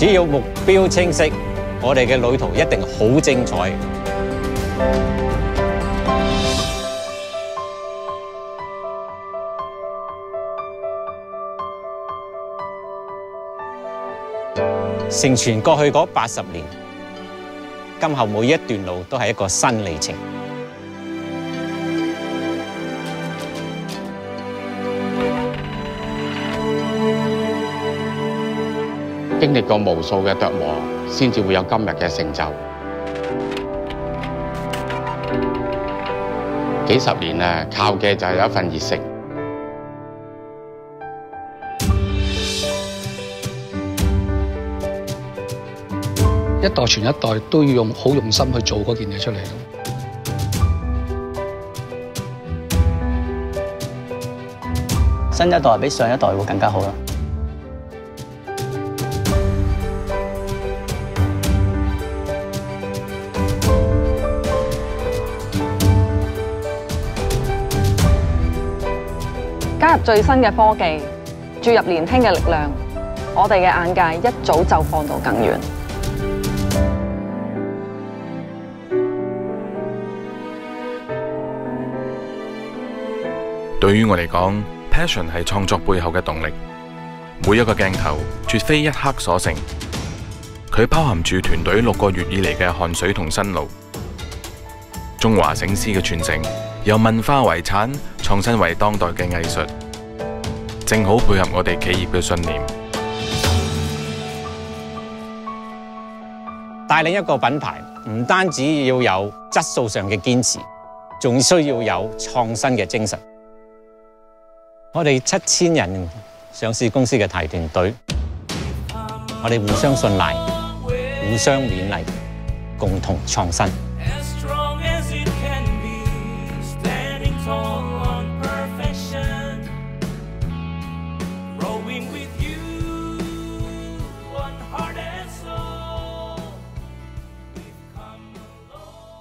只要目標清晰，我哋嘅旅途一定好精彩。承傳過去嗰80年，今後每一段路都係一個新里程。經歷過無數嘅琢磨，先至會有今日嘅成就。幾十年啊，靠嘅就係有一份熱誠。一代傳一代都要好用心去做嗰件嘢出嚟咯。新一代比上一代會更加好啦。加入最新嘅科技，注入年輕嘅力量，我哋嘅眼界一早就放到更遠。對於我嚟講 ，passion 係創作背後嘅動力。每一個鏡頭絕非一刻所成，佢包含住團隊6個月以嚟嘅汗水同辛勞。中華醒獅嘅傳承，由文化遺產創新為當代嘅藝術，正好配合我哋企業嘅信念。帶領一個品牌，唔單止要有質素上嘅堅持，仲需要有創新嘅精神。我哋7000人上市公司嘅大團隊，我哋互相信賴，互相勉勵，共同創新。